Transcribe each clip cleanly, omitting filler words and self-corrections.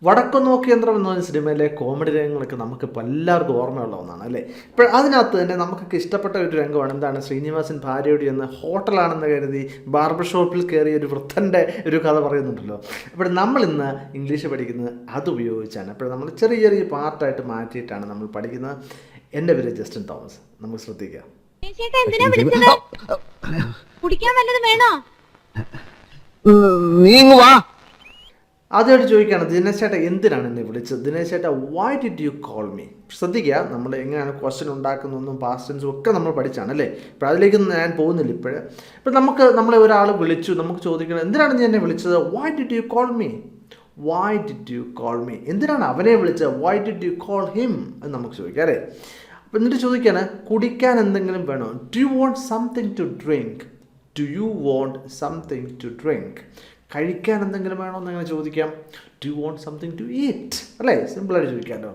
വടക്കുനോക്കിയന്ത്രം എന്ന് പറഞ്ഞ സിനിമയിലെ കോമഡി രംഗങ്ങളൊക്കെ നമുക്ക് എല്ലാവർക്കും ഓർമ്മയുള്ള ഒന്നാണ് അല്ലേ. ഇപ്പോൾ അതിനകത്ത് തന്നെ നമുക്കൊക്കെ ഇഷ്ടപ്പെട്ട ഒരു രംഗമാണ് എന്താണ്, ശ്രീനിവാസൻ ഭാര്യയോട് ചെന്ന് ഹോട്ടലാണെന്ന് കരുതി ബാർബർ ഷോപ്പിൽ കയറിയ ഒരു വൃദ്ധൻ്റെ ഒരു കഥ പറയുന്നുണ്ടല്ലോ. അപ്പോൾ നമ്മൾ ഇന്ന് ഇംഗ്ലീഷ് പഠിക്കുന്നത് അത് ഉപയോഗിച്ചാണ്. അപ്പോൾ നമ്മൾ ചെറിയ ചെറിയ പാർട്ടായിട്ട് മാറ്റിയിട്ടാണ് നമ്മൾ പഠിക്കുന്നത്. എൻ്റെ പേര് ജസ്റ്റിൻ തോമസ്. നമുക്ക് ശ്രദ്ധിക്കാം. ആദ്യമായിട്ട് ചോദിക്കുകയാണ്, ദിനേശ് ചേട്ടാ എന്തിനാണ് എന്നെ വിളിച്ചത്? ദിനേശ് ചേട്ടാ Y did you call me? ശ്രദ്ധിക്കുക, നമ്മൾ എങ്ങനെയാണ് ക്വസ്റ്റ്യൻ ഉണ്ടാക്കുന്നതെന്നും പാസ്റ്റ് ടെൻസും ഒക്കെ നമ്മൾ പഠിച്ചാണ് അല്ലേ. ഇപ്പോൾ അതിലേക്കൊന്നും ഞാൻ പോകുന്നില്ല ഇപ്പോഴേ. ഇപ്പോൾ നമ്മളെ ഒരാൾ വിളിച്ചു, നമുക്ക് ചോദിക്കണം എന്തിനാണ് നീ എന്നെ വിളിച്ചത്? Y did you call me? Y did you call me? എന്തിനാണ് അവനെ വിളിച്ചത്? Y did you call him എന്ന് നമുക്ക് ചോദിക്കാം അല്ലേ. അപ്പോൾ എന്നിട്ട് ചോദിക്കുകയാണ്, കുടിക്കാൻ എന്തെങ്കിലും വേണോ? Do you want something to drink? Do you want something to drink? കഴിക്കാൻ എന്തെങ്കിലും വേണോ എന്ന് അങ്ങനെ ചോദിക്കാം. Do you want something to eat അല്ലേ, സിമ്പിളായിട്ട് ചോദിക്കാമല്ലോ.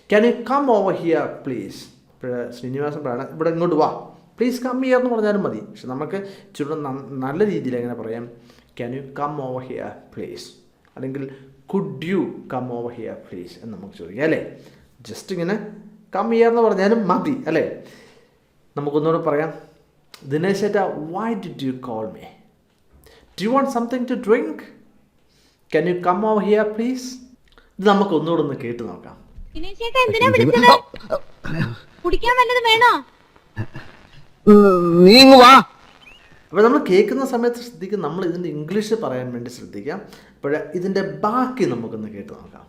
Can you come over here please? ഇപ്പോൾ ശ്രീനിവാസൻ പറയണം ഇവിടെ ഇങ്ങോട്ട് വാ, പ്ലീസ് കം ഹിയർ എന്ന് പറഞ്ഞാലും മതി. പക്ഷെ നമുക്ക് ഇച്ചിരി നല്ല രീതിയിൽ എങ്ങനെ പറയാം, can you come over here please, അല്ലെങ്കിൽ could you come over here please എന്ന് നമുക്ക് ചോദിക്കാം അല്ലേ. ജസ്റ്റ് ഇങ്ങനെ കം ഹിയർ എന്ന് പറഞ്ഞാലും മതി അല്ലേ. നമുക്കൊന്നുകൂടെ പറയാം, ദിനേശ് ചേട്ടാ Y did you call me? Do you want something to drink? Can you come over here please? ഇത് നമുക്ക് ഒന്നുകൂടെ ഒന്ന് കേട്ട് നോക്കാം. അപ്പോൾ നമ്മൾ കേൾക്കുന്ന സമയത്ത് ശ്രദ്ധിക്കും, നമ്മൾ ഇതിൻ്റെ ഇംഗ്ലീഷ് പറയാൻ വേണ്ടി ശ്രദ്ധിക്കാം. അപ്പോൾ ഇതിൻ്റെ ബാക്കി നമുക്കൊന്ന് കേട്ട് നോക്കാം.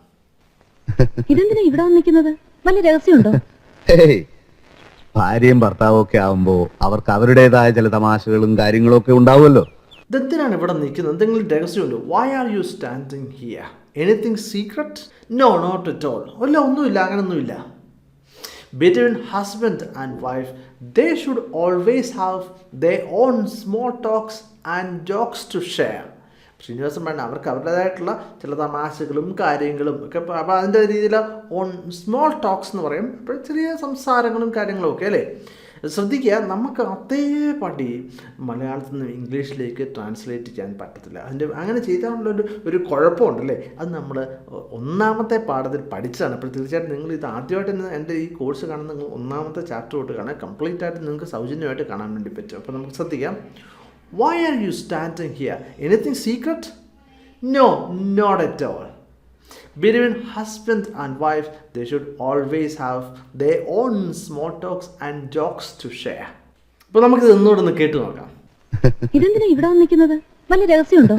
ഇതെന്തിനാ ഇവിടെ വന്നിരിക്കുന്നത്? വല്ല രഹസ്യമുണ്ടോ? ഭാര്യയും ഭർത്താവും ഒക്കെ ആവുമ്പോ അവർക്ക് അവരുടേതായ ചില തമാശകളും കാര്യങ്ങളും ഒക്കെ ഉണ്ടാവുമല്ലോ. ഇതെന്തിനാണ് ഇവിടെ നിൽക്കുന്നത്? എന്തെങ്കിലും രഹസ്യമുണ്ടോ? Why are you standing here? Anything secret? No, not at all. അല്ല, ഒന്നുമില്ല, അങ്ങനൊന്നുമില്ല. Between husband and wife they should always have they own small talks and jokes to share. Sreenivasan പറഞ്ഞ അവർക്ക് അവരുടേതായിട്ടുള്ള ചില തമാശകളും കാര്യങ്ങളും ഒക്കെ. അപ്പോൾ അതിൻ്റെ രീതിയിൽ ഓൺ സ്മോൾ ടോക്സ് എന്ന് പറയും. അപ്പോൾ ചെറിയ സംസാരങ്ങളും കാര്യങ്ങളും ഒക്കെ അല്ലേ. ശ്രദ്ധിക്കുക, നമുക്ക് അതേപടി മലയാളത്തിൽ നിന്ന് ഇംഗ്ലീഷിലേക്ക് ട്രാൻസ്ലേറ്റ് ചെയ്യാൻ പറ്റത്തില്ല. അങ്ങനെ ചെയ്താലുള്ളൊരു ഒരു കുഴപ്പമുണ്ടല്ലേ. അത് നമ്മൾ ഒന്നാമത്തെ പാഠത്തിൽ പഠിച്ചതാണ്. അപ്പോൾ തീർച്ചയായിട്ടും നിങ്ങൾ ഇത് ആദ്യമായിട്ട് എൻ്റെ ഈ കോഴ്സ് കാണുന്ന നിങ്ങൾ ഒന്നാമത്തെ ചാപ്റ്റർ തൊട്ട് കാണാൻ കംപ്ലീറ്റ് ആയിട്ട് നിങ്ങൾക്ക് സൗജന്യമായിട്ട് കാണാൻ വേണ്ടി പറ്റും. അപ്പോൾ നമുക്ക് ശ്രദ്ധിക്കാം. Why are you standing here? Anything secret? No, not at all. Between husband and wife, they should always have their own small talks and jokes to share. അപ്പോൾ നമുക്ക് ഇത് ഒന്നുകൂടെ ഒന്ന് കേട്ടു നോക്കാം. ഇതെന്തിനാ ഇവിടെ വന്നിരിക്കുന്നത്? വല്ല രഹസ്യമുണ്ടോ?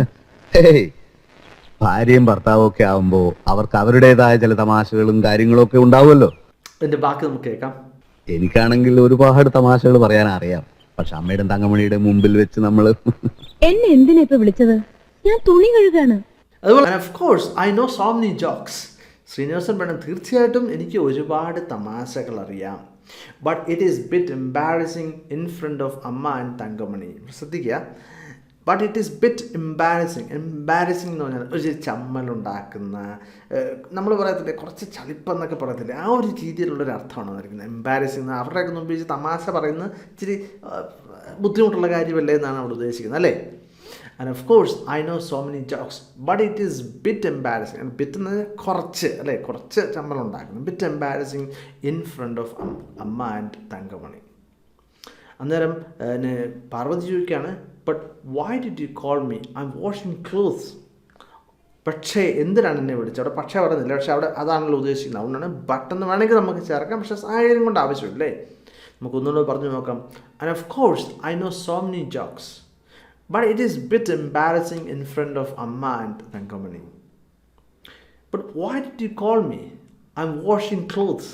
ഭാര്യയും ഭർത്താവും ഒക്കെ ആവുമ്പോ അവർക്ക് അവരുടേതായ ചില തമാശകളും കാര്യങ്ങളും ഒക്കെ ഉണ്ടാവുമല്ലോ. ഇതിന്റെ ബാക്കി നമുക്ക് കേൾക്കാം. എനിക്കാണെങ്കിൽ ഒരുപാട് തമാശകൾ പറയാൻ അറിയാം. പക്ഷെ അമ്മയുടെ തങ്കമണിയുടെ മുമ്പിൽ വെച്ച് നമ്മള് എന്നെ എന്തിനാ ഇപ്പൊ വിളിച്ചത്? ഞാൻ തുണി കഴുകാണ്. അതുപോലെ of course I know so many jokes. Sreenivasan പറഞ്ഞു തീർച്ചയായിട്ടും എനിക്ക് ഒരുപാട് തമാശകൾ അറിയാം. But it is bit embarrassing in front of amma and Thankamani. ശ്രദ്ധിക്കുക, but it is bit embarrassing. Embarrassing എന്ന് പറഞ്ഞാൽ ഒരു ചമ്മലുണ്ടാക്കുന്ന, നമ്മൾ പറയത്തില്ലേ കുറച്ച് ചളിപ്പെന്നൊക്കെ പറയത്തില്ലേ, ആ ഒരു രീതിയിലുള്ളൊരു അർത്ഥമാണ് വന്നിരിക്കുന്നത്. എംബാരസിങ് അവരുടെയൊക്കെ മുമ്പ് തമാശ പറയുന്നത് ഇച്ചിരി ബുദ്ധിമുട്ടുള്ള കാര്യമല്ലേ എന്നാണ് അവിടെ ഉദ്ദേശിക്കുന്നത് അല്ലേ. And of course, I know so many jokes, but it is bit embarrassing. And bit എന്ന് കുറച്ച് അല്ലേ, കുറച്ച് ചമ്മലുണ്ടാക്കുന്നു. Bit embarrassing in front of amma and Thankamani. അന്നേരം പാർവതി ചോദിക്കുകയാണ്, but why did you call me? I am washing clothes. പക്ഷേ എന്തിനാണ് എന്നെ വിളിച്ചത്? അവിടെ പക്ഷേ പറയുന്നില്ല, പക്ഷേ അവിടെ അതാണല്ലോ ഉദ്ദേശിക്കുന്നത്. അതുകൊണ്ടാണ് ബട്ടെന്ന് വേണമെങ്കിൽ നമുക്ക് ചേർക്കാം, പക്ഷേ സാഹചര്യം കൊണ്ട് ആവശ്യമില്ലേ. നമുക്കൊന്നുകൂടെ പറഞ്ഞു നോക്കാം. And of course I know so many jokes, but it is bit embarrassing in front of Amma and Thangamani. But why did you call me? I'm washing clothes.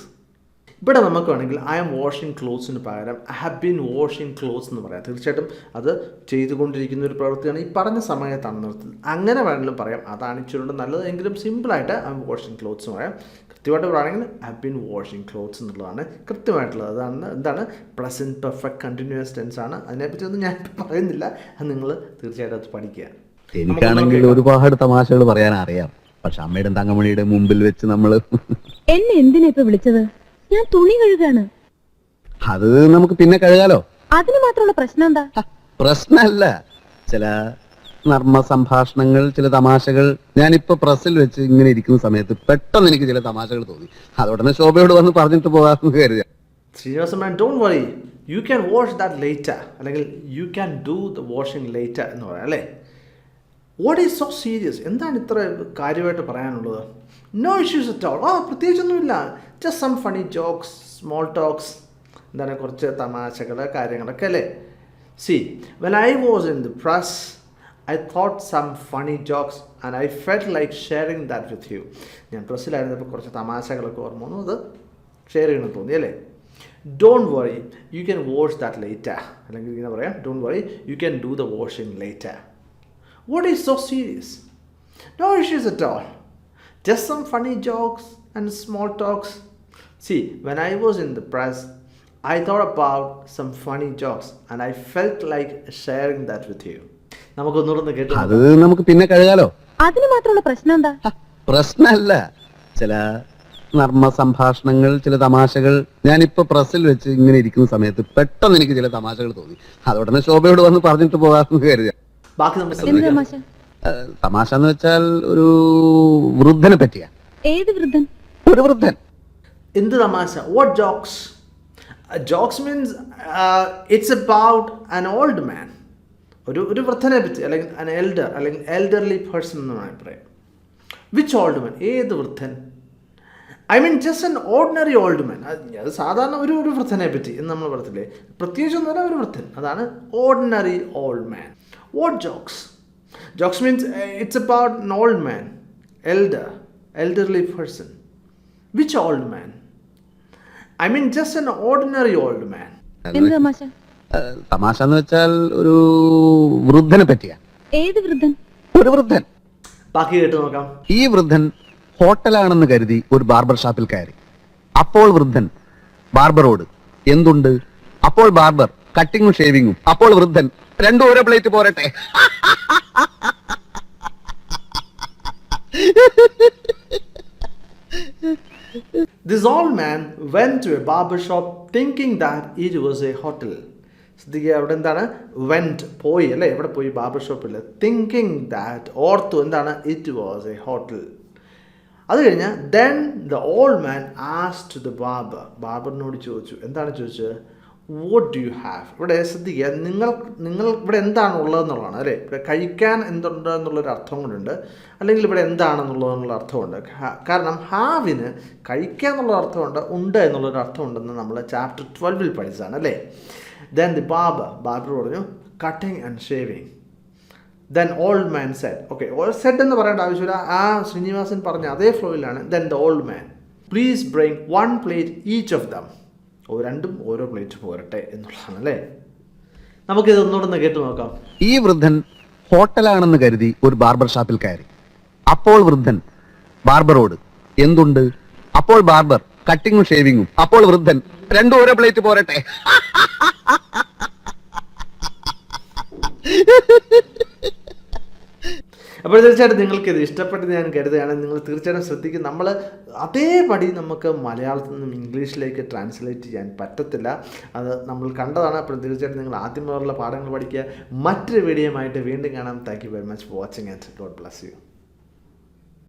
ഇവിടെ നമുക്ക് വേണമെങ്കിൽ ഐ ആം വാഷിംഗ് ക്ലോത്ത്സിന് പകരം I have been washing clothes എന്ന് പറയാം. തീർച്ചയായിട്ടും അത് ചെയ്തുകൊണ്ടിരിക്കുന്ന ഒരു പ്രവൃത്തിയാണ്. ഈ പറഞ്ഞ സമയത്താണ് നിർത്തുന്നത്. അങ്ങനെ വേണമെങ്കിലും പറയാം. അതാണ് ഇച്ചിരി നല്ലത്. എങ്കിലും സിമ്പിളായിട്ട് ഐ ആം വാഷിംഗ് ക്ലോത്ത്സ് എന്ന് പറയാം. കൃത്യമായിട്ട് പറയുകയാണെങ്കിൽ I have been washing clothes എന്നുള്ളതാണ് കൃത്യമായിട്ടുള്ളത്. അതാണ് എന്താണ് പ്രസൻറ്റ് പെർഫെക്റ്റ് കണ്ടിന്യൂസ് ടെൻസ് ആണ്. അതിനെപ്പറ്റി ഒന്നും ഞാൻ പറയുന്നില്ല. അത് നിങ്ങൾ തീർച്ചയായിട്ടും അത് പഠിക്കുക. എനിക്കാണെങ്കിൽ ഒരുപാട് തമാശകൾ പറയാൻ അറിയാം. പക്ഷെ അമ്മയുടെ തങ്കമണിയുടെ മുമ്പിൽ വെച്ച് നമ്മള് എന്നെ എന്തിനാ ഇപ്പൊ വിളിച്ചത്? ഞാൻ തുണി കഴുകാണ്. അത് നമുക്ക് പിന്നെ കഴുകാലോ. അതിന് മാത്രമുള്ള പ്രശ്നം എന്താ? പ്രശ്നമല്ല, ചില നർമ്മ സംഭാഷണങ്ങൾ, ചില തമാശകൾ. ഞാനിപ്പോ പ്രസ്സിൽ വെച്ച് ഇങ്ങനെ ഇരിക്കുന്ന സമയത്ത് പെട്ടെന്ന് എനിക്ക് ചില തമാശകൾ തോന്നി. അതോടനെ ശോഭയോട് വന്ന് പറഞ്ഞിട്ട് പോകാമെന്ന് കരുതി. Sreenivasan man, don't worry, you can wash that later, അല്ലെങ്കിൽ you can do the washing later എന്ന് പറയാം അല്ലേ. What is so serious? എന്താണ് ഇത്ര കാര്യമായിട്ട് പറയാനുള്ളത്? No issues at all. പ്രത്യേകിച്ചൊന്നുമില്ല. Just some funny jokes, small talks, എന്താണ് കുറച്ച് തമാശകൾ, കാര്യങ്ങളൊക്കെ അല്ലേ. See, when I was in the press, I thought some funny jokes and I felt like sharing that with you. ഞാൻ പ്രസ്സിലായിരുന്നപ്പോൾ കുറച്ച് തമാശകളൊക്കെ ഓർമ്മ വന്നു, അത് ഷെയർ ചെയ്യണമെന്ന് തോന്നി അല്ലേ. Don't worry, you can wash that later, അല്ലെങ്കിൽ ഇങ്ങനെ പറയാം, don't worry, you can do the washing later. What is so serious? No issues at all. Just some funny jokes and small talks. See, when I was in the press, I thought about some funny jokes and I felt like sharing that with you. നമുക്കൊന്നുകൂടെ കേട്ടു. അത് നമുക്ക് പിന്നെ കഴുകാലോ. അതിന് മാത്രമുള്ള പ്രശ്നം എന്താ? പ്രശ്നമല്ല, ചില നർമ്മ സംഭാഷണങ്ങൾ, ചില തമാശകൾ. ഞാനിപ്പോ പ്രസ്സിൽ വെച്ച് ഇങ്ങനെ ഇരിക്കുന്ന സമയത്ത് പെട്ടെന്ന് എനിക്ക് ചില തമാശകൾ തോന്നി. അതോടനെ ശോഭയോട് വന്ന് പറഞ്ഞിട്ട് പോകാമെന്ന് കരുതി. ബാക്കി നമ്മൾ എന്ത് തമാശ? തമാശ എന്ന് വെച്ചാൽ ഒരു വൃദ്ധനെ പറ്റിയാ. ഏത് വൃദ്ധൻ? ഒരു വൃദ്ധൻ. എന്ത് തമാശ? What jokes? Jokes means it's about an old man. ഒരു വൃദ്ധനെ പറ്റി, അല്ലെങ്കിൽ അൻ എൽഡർ, അല്ലെങ്കിൽ എൽഡർലി പേഴ്സൺ എന്ന് വേണമെങ്കിൽ പറയാം. Which old man? ഏത് വൃദ്ധൻ? I mean just N ordinary old man. അത് സാധാരണ ഒരു വൃദ്ധനെ പറ്റി എന്ന് നമ്മൾ പറയത്തില്ലേ. പ്രത്യേകിച്ചൊന്നും അല്ല, ഒരു വൃദ്ധൻ. അതാണ് ordinary old man. What jokes? Jokes means it's about an old man, elderly person. Which old man? I mean just an ordinary old man. എന്ത് തമാശ? തമാശ എന്ന് വെച്ചാൽ ഒരു വൃദ്ധനെ പറ്റിയാ. ഏത് വൃദ്ധൻ? ഒരു വൃദ്ധൻ. ബാക്കി കേട്ട് നോക്കാം. ഈ വൃദ്ധൻ ഹോട്ടലാണെന്ന് കരുതി ഒരു ബാർബർ ഷാപ്പിൽ കയറി. അപ്പോൾ വൃദ്ധൻ ബാർബറോട്, എന്തുണ്ട്? അപ്പോൾ ബാർബർ, കട്ടിങ്ങും ഷേവിങ്ങും. അപ്പോൾ വൃദ്ധൻ, രണ്ടും ഓരോ പ്ലേറ്റ് പോരട്ടെ. This old man went to a barber shop thinking that it was a hotel. ശ്രദ്ധിക്കുക, അവിടെ എന്താണ്? വെന്റ്, പോയി അല്ലേ. എവിടെ പോയി? ബാർബർ ഷോപ്പിൽ. തിങ്കിങ് ദാറ്റ്, ഓർത്തു എന്താണ്? It was a hotel. അത് കഴിഞ്ഞ് then the old man asked the barber, ബാർബറിനോട് ചോദിച്ചു. എന്താണ് ചോദിച്ചത്? What do you have? ഇവിടെ ശ്രദ്ധിക്കുക, നിങ്ങൾ ഇവിടെ എന്താണ് ഉള്ളതെന്നുള്ളതാണ് അല്ലേ. ഇവിടെ കഴിക്കാൻ എന്തുണ്ട് എന്നുള്ളൊരു അർത്ഥം കൊണ്ടുണ്ട്, അല്ലെങ്കിൽ ഇവിടെ എന്താണെന്നുള്ളതെന്നുള്ള അർത്ഥമുണ്ട്. കാരണം ഹാവിന് കഴിക്കുക എന്നുള്ള അർത്ഥമുണ്ട്, ഉണ്ട് എന്നുള്ളൊരു അർത്ഥമുണ്ടെന്ന് നമ്മൾ ചാപ്റ്റർ 12 പഠിച്ചതാണ് അല്ലേ. ദെൻ ദി ബാർബർ പറഞ്ഞു cutting and shaving. Then old man said, okay, said എന്ന് പറയേണ്ട ആവശ്യമില്ല, ആ ശ്രീനിവാസൻ പറഞ്ഞ അതേ ഫ്ലോയിലാണ്. Then the old man, please bring 1 plate each of them. രണ്ടും ഓരോ പ്ലേറ്റ് പോരട്ടെ എന്നുള്ളതാണ് അല്ലേ. നമുക്കിത് ഒന്നുകൂടെ കേട്ടു നോക്കാം. ഈ വൃദ്ധൻ ഹോട്ടലാണെന്ന് കരുതി ഒരു ബാർബർ ഷാപ്പിൽ കയറി. അപ്പോൾ വൃദ്ധൻ ബാർബറോട്, എന്തുണ്ട്? അപ്പോൾ ബാർബർ, കട്ടിങ്ങും ഷേവിങ്ങും. അപ്പോൾ വൃദ്ധൻ, രണ്ടും ഓരോ പ്ലേറ്റ് പോരട്ടെ. അപ്പോൾ തീർച്ചയായിട്ടും നിങ്ങൾക്കിത് ഇഷ്ടപ്പെട്ടത് ഞാൻ കരുതുകയാണ്. നിങ്ങൾ തീർച്ചയായിട്ടും ശ്രദ്ധിക്കും. നമ്മൾ അതേപടി നമുക്ക് മലയാളത്തിൽ നിന്നും ഇംഗ്ലീഷിലേക്ക് ട്രാൻസ്ലേറ്റ് ചെയ്യാൻ പറ്റത്തില്ല, അത് നമ്മൾ കണ്ടതാണ്. അപ്പോൾ തീർച്ചയായിട്ടും നിങ്ങൾ ആദ്യം മുതലുള്ള പാഠങ്ങൾ പഠിക്കുക. മറ്റൊരു വീഡിയോയുമായിട്ട് വീണ്ടും കാണാം. Thank you very much for watching and God bless you.